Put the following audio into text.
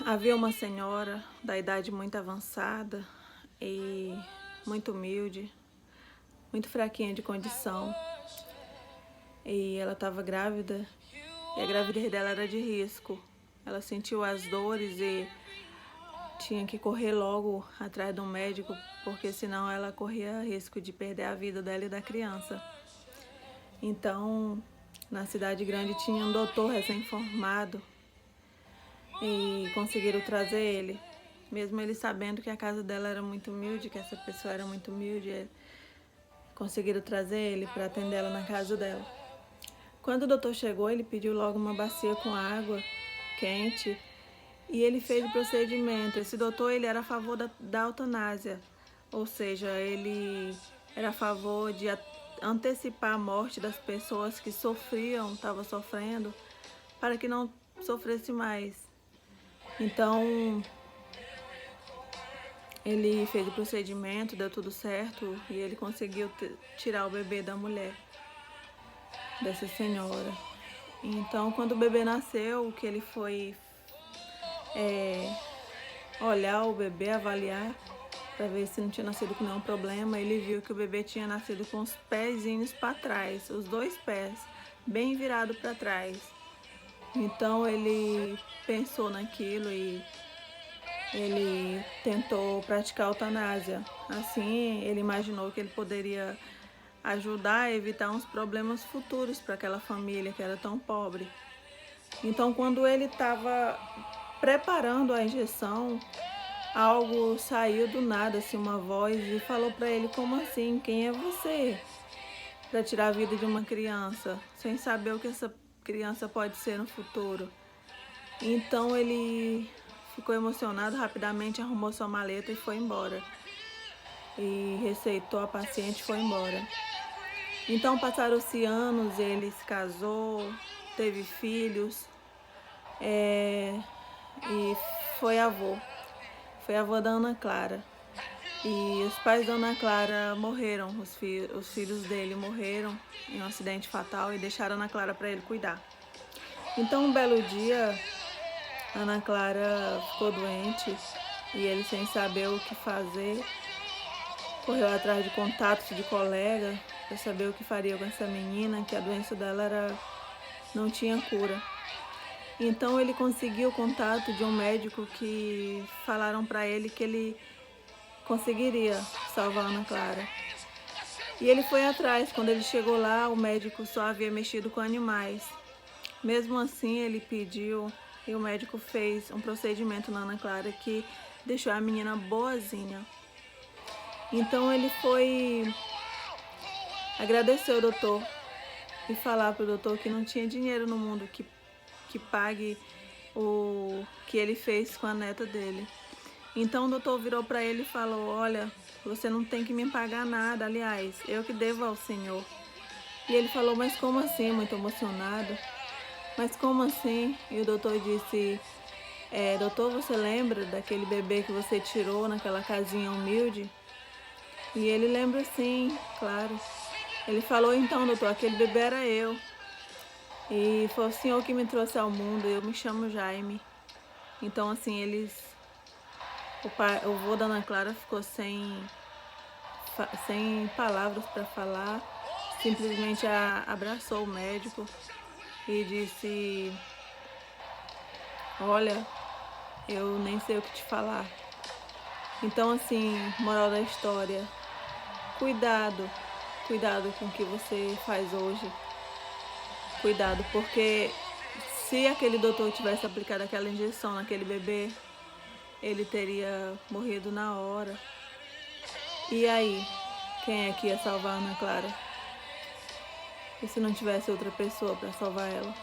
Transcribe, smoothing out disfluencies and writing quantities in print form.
Havia uma senhora da idade muito avançada e muito humilde, muito fraquinha de condição. E ela estava grávida e a gravidez dela era de risco. Ela sentiu as dores e tinha que correr logo atrás de um médico, porque senão ela corria risco de perder a vida dela e da criança. Então, na cidade grande tinha um doutor recém-formado e conseguiram trazer ele. Mesmo ele sabendo que a casa dela era muito humilde, que essa pessoa era muito humilde, conseguiram trazer ele para atender ela na casa dela. Quando o doutor chegou, ele pediu logo uma bacia com água quente e ele fez o procedimento. Esse doutor, ele era a favor da eutanásia, ou seja, ele era a favor de antecipar a morte das pessoas que estavam sofrendo, para que não sofresse mais. Então, ele fez o procedimento, deu tudo certo e ele conseguiu tirar o bebê da mulher, dessa senhora. Então, quando o bebê nasceu, que ele foi olhar o bebê, avaliar, para ver se não tinha nascido com nenhum problema, ele viu que o bebê tinha nascido com os pezinhos para trás, os dois pés, bem virado para trás. Então, ele pensou naquilo e ele tentou praticar a eutanásia. Assim, ele imaginou que ele poderia ajudar a evitar uns problemas futuros para aquela família que era tão pobre. Então, quando ele estava preparando a injeção, algo saiu do nada, assim, uma voz, e falou para ele: como assim? Quem é você? Para tirar a vida de uma criança, sem saber o que essa criança pode ser no futuro. Então ele ficou emocionado, rapidamente arrumou sua maleta e foi embora. E receitou a paciente e foi embora. Então passaram-se anos, ele se casou, teve filhos e foi avô. Foi avô da Ana Clara. E os pais da Ana Clara morreram, os filhos dele morreram em um acidente fatal e deixaram a Ana Clara para ele cuidar. Então um belo dia, Ana Clara ficou doente e ele, sem saber o que fazer, correu atrás de contatos de colega para saber o que faria com essa menina, que a doença dela não tinha cura. Então ele conseguiu o contato de um médico que falaram para ele que ele conseguiria salvar a Ana Clara. E ele foi atrás. Quando ele chegou lá, o médico só havia mexido com animais. Mesmo assim, ele pediu e o médico fez um procedimento na Ana Clara que deixou a menina boazinha. Então ele foi agradecer o doutor e falar para o doutor que não tinha dinheiro no mundo que pague o que ele fez com a neta dele. Então o doutor virou para ele e falou: olha, você não tem que me pagar nada, aliás, eu que devo ao senhor. E ele falou: mas como assim? Muito emocionado. Mas como assim? E o doutor disse: doutor, você lembra daquele bebê que você tirou naquela casinha humilde? E ele lembra, sim, claro. Ele falou: então, doutor, aquele bebê era eu. E foi o senhor que me trouxe ao mundo, eu me chamo Jaime. Então, assim, o vô da Ana Clara ficou sem palavras para falar, simplesmente abraçou o médico e disse: olha, eu nem sei o que te falar. Então, assim, moral da história, cuidado com o que você faz hoje. Cuidado, porque se aquele doutor tivesse aplicado aquela injeção naquele bebê, ele teria morrido na hora. E aí, quem é que ia salvar a Ana Clara? E se não tivesse outra pessoa para salvar ela?